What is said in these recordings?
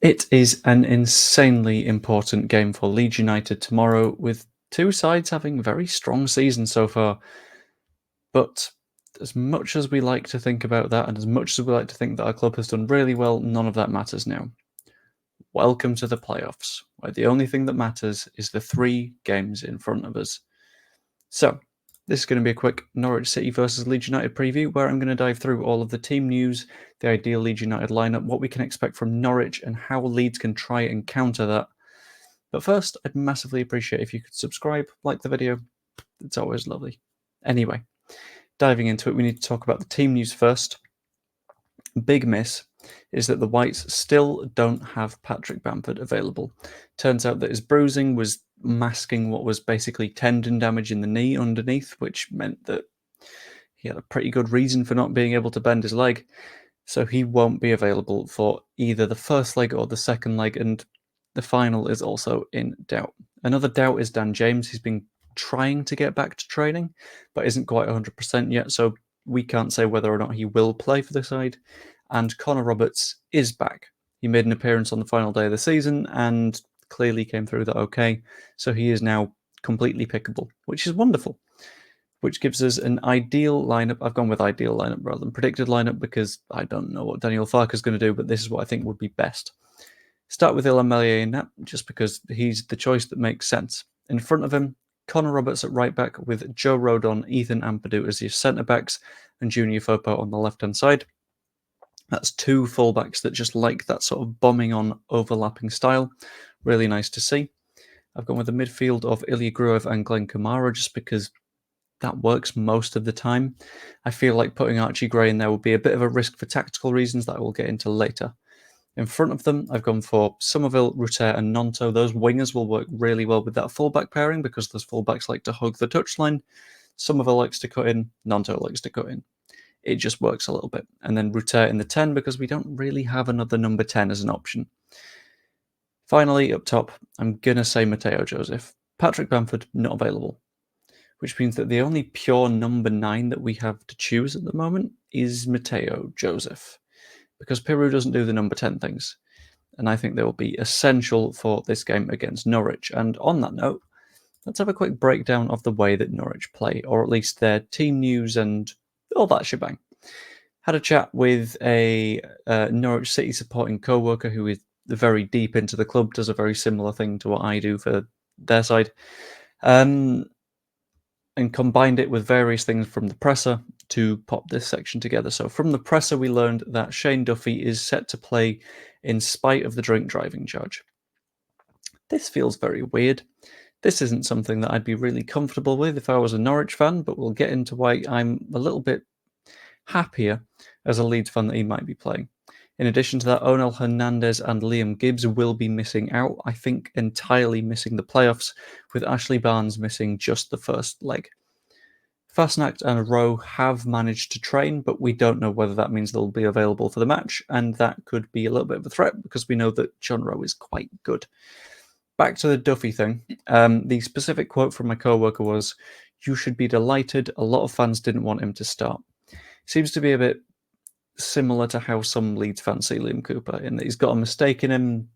It is an insanely important game for Leeds United tomorrow, with two sides having very strong seasons so far. But as much as we like to think about that, and as much as we like to think that our club has done really well, none of that matters now. Welcome to the playoffs, where the only thing that matters is the 3 games in front of us. So, this is going to be a quick Norwich City versus Leeds United preview, where I'm going to dive through all of the team news, the ideal Leeds United lineup, what we can expect from Norwich, and how Leeds can try and counter that. But first, I'd massively appreciate if you could subscribe, like the video. It's always lovely. Anyway, diving into it, we need to talk about the team news first. Big miss is that the Whites still don't have Patrick Bamford available. Turns out that his bruising was masking what was basically tendon damage in the knee underneath, which meant that he had a pretty good reason for not being able to bend his leg. So he won't be available for either the first leg or the second leg, and the final is also in doubt. Another doubt is Dan James. He's been trying to get back to training, but isn't quite 100% yet, so we can't say whether or not he will play for the side. And Connor Roberts is back. He made an appearance on the final day of the season and clearly came through that okay, so he is now completely pickable, which is wonderful. Which gives us an ideal lineup. I've gone with ideal lineup rather than predicted lineup because I don't know what Daniel Farke is going to do, but this is what I think would be best. Start with Ilham Melier in that, just because he's the choice that makes sense. In front of him, Connor Roberts at right back with Joe Rodon, Ethan Ampadu as his centre backs, and Junior Firpo on the left hand side. That's 2 fullbacks that just like that sort of bombing on overlapping style. Really nice to see. I've gone with the midfield of Ilya Gruev and Glenn Kamara just because that works most of the time. I feel like putting Archie Gray in there would be a bit of a risk for tactical reasons that I will get into later. In front of them, I've gone for Somerville, Rutter, and Nonto. Those wingers will work really well with that fullback pairing because those fullbacks like to hug the touchline. Somerville likes to cut in, Nonto likes to cut in. It just works a little bit. And then Rutter in the 10 because we don't really have another number 10 as an option. Finally, up top, I'm going to say Mateo Joseph. Patrick Bamford, not available. Which means that the only pure number 9 that we have to choose at the moment is Mateo Joseph. Because Peru doesn't do the number 10 things. And I think they will be essential for this game against Norwich. And on that note, let's have a quick breakdown of the way that Norwich play, or at least their team news and all that shebang. Had a chat with a Norwich City supporting co-worker who is very deep into the club, does a very similar thing to what I do for their side. And combined it with various things from the presser to pop this section together. So from the presser, we learned that Shane Duffy is set to play in spite of the drink driving charge. This feels very weird. This isn't something that I'd be really comfortable with if I was a Norwich fan, but we'll get into why I'm a little bit happier as a Leeds fan that he might be playing. In addition to that, Onel Hernandez and Liam Gibbs will be missing out, I think entirely missing the playoffs, with Ashley Barnes missing just the first leg. Fastnacht and Rowe have managed to train, but we don't know whether that means they'll be available for the match, and that could be a little bit of a threat because we know that John Rowe is quite good. Back to the Duffy thing. The specific quote from my co-worker was, "You should be delighted. A lot of fans didn't want him to start." Seems to be a bit similar to how some Leeds fans see Liam Cooper, in that he's got a mistake in him.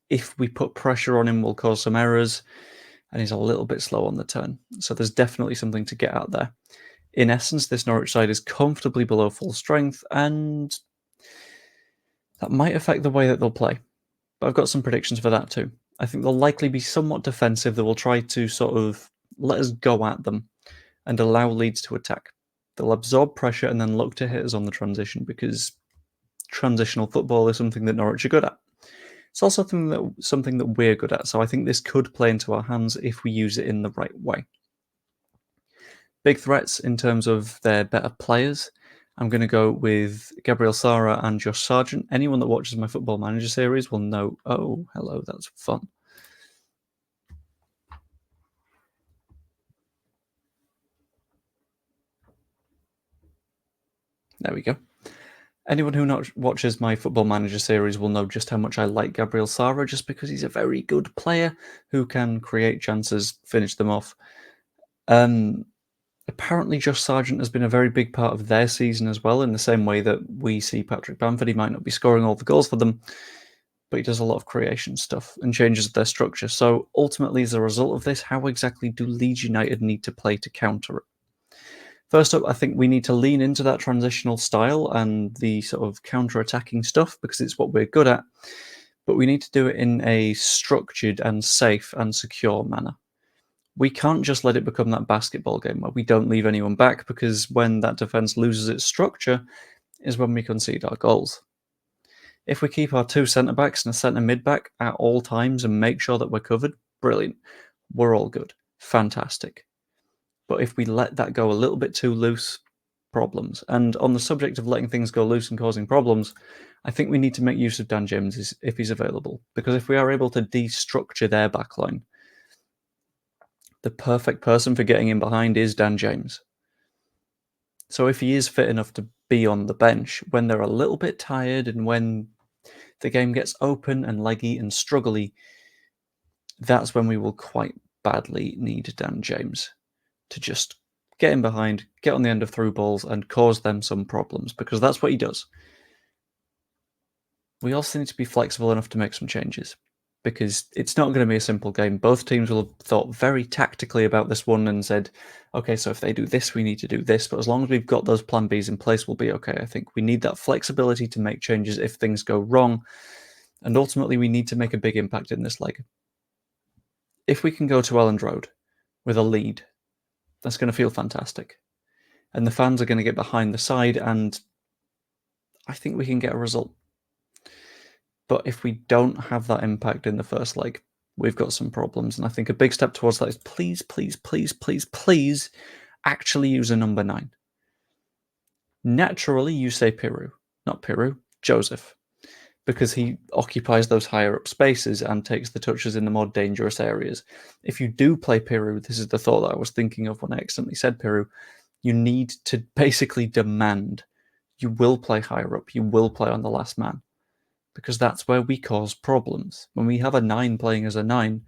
If we put pressure on him, we'll cause some errors, and he's a little bit slow on the turn. So there's definitely something to get out there. In essence, this Norwich side is comfortably below full strength, and that might affect the way that they'll play. But I've got some predictions for that too. I think they'll likely be somewhat defensive. They will try to sort of let us go at them and allow Leeds to attack. They'll absorb pressure and then look to hit us on the transition because transitional football is something that Norwich are good at. It's also something that we're good at, so I think this could play into our hands if we use it in the right way. Big threats in terms of their better players. I'm going to go with Gabriel Sara and Josh Sargent. Anyone that watches my Football Manager series will know, oh, hello, that's fun. There we go. Anyone who not watches my Football Manager series will know just how much I like Gabriel Sara, just because he's a very good player who can create chances, finish them off. Apparently, Josh Sargent has been a very big part of their season as well, in the same way that we see Patrick Bamford. He might not be scoring all the goals for them, but he does a lot of creation stuff and changes their structure. So ultimately, as a result of this, how exactly do Leeds United need to play to counter it? First up, I think we need to lean into that transitional style and the sort of counter-attacking stuff because it's what we're good at, but we need to do it in a structured and safe and secure manner. We can't just let it become that basketball game where we don't leave anyone back, because when that defence loses its structure is when we concede our goals. If we keep our two centre-backs and a centre mid-back at all times and make sure that we're covered, brilliant. We're all good. Fantastic. But if we let that go a little bit too loose, problems. And on the subject of letting things go loose and causing problems, I think we need to make use of Dan James if he's available, because if we are able to destructure their backline, the perfect person for getting in behind is Dan James. So if he is fit enough to be on the bench when they're a little bit tired and when the game gets open and leggy and struggly, that's when we will quite badly need Dan James to just get in behind, get on the end of through balls and cause them some problems, because that's what he does. We also need to be flexible enough to make some changes, because it's not going to be a simple game. Both teams will have thought very tactically about this one and said, okay, so if they do this, we need to do this. But as long as we've got those plan Bs in place, we'll be okay. I think we need that flexibility to make changes if things go wrong. And ultimately, we need to make a big impact in this leg. If we can go to Elland Road with a lead, that's going to feel fantastic. And the fans are going to get behind the side, and I think we can get a result. But if we don't have that impact in the first leg, we've got some problems. And I think a big step towards that is please, please, please, please, please actually use a number 9. Naturally, you say Piru, not Piru, Joseph, because he occupies those higher up spaces and takes the touches in the more dangerous areas. If you do play Piru, this is the thought that I was thinking of when I accidentally said Piru, you need to basically demand you will play higher up, you will play on the last man, because that's where we cause problems. When we have a 9 playing as a 9,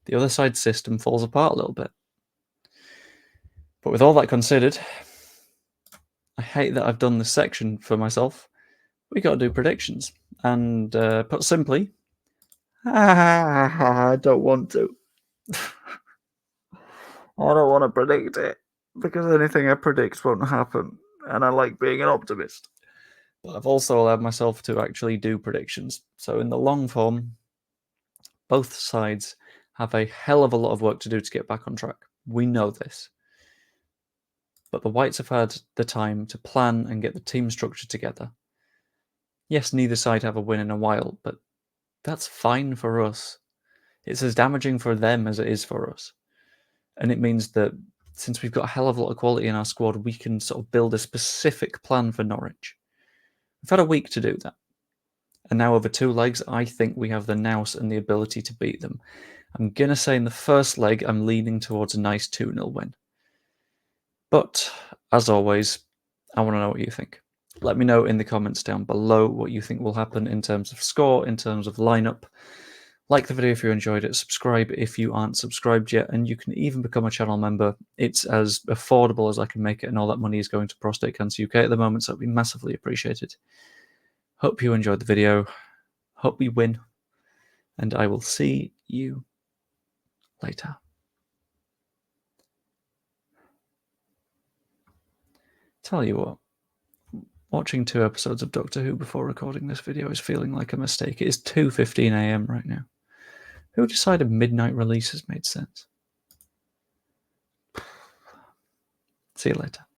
the other side's system falls apart a little bit. But with all that considered, I hate that I've done this section for myself. We got to do predictions. And put simply, I don't want to. I don't want to predict it, because anything I predict won't happen. And I like being an optimist. But I've also allowed myself to actually do predictions. So in the long form, both sides have a hell of a lot of work to do to get back on track. We know this. But the Whites have had the time to plan and get the team structure together. Yes, neither side have a win in a while, but that's fine for us. It's as damaging for them as it is for us. And it means that since we've got a hell of a lot of quality in our squad, we can sort of build a specific plan for Norwich. We've had a week to do that. And now over 2 legs, I think we have the nous and the ability to beat them. I'm going to say in the first leg, I'm leaning towards a nice 2-0 win. But, as always, I want to know what you think. Let me know in the comments down below what you think will happen in terms of score, in terms of lineup. Like the video if you enjoyed it, subscribe if you aren't subscribed yet, and you can even become a channel member. It's as affordable as I can make it, and all that money is going to Prostate Cancer UK at the moment, so it'd be massively appreciated. Hope you enjoyed the video. Hope we win. And I will see you later. Tell you what, watching 2 episodes of Doctor Who before recording this video is feeling like a mistake. It is 2:15 AM right now. Who decided midnight releases made sense? See you later.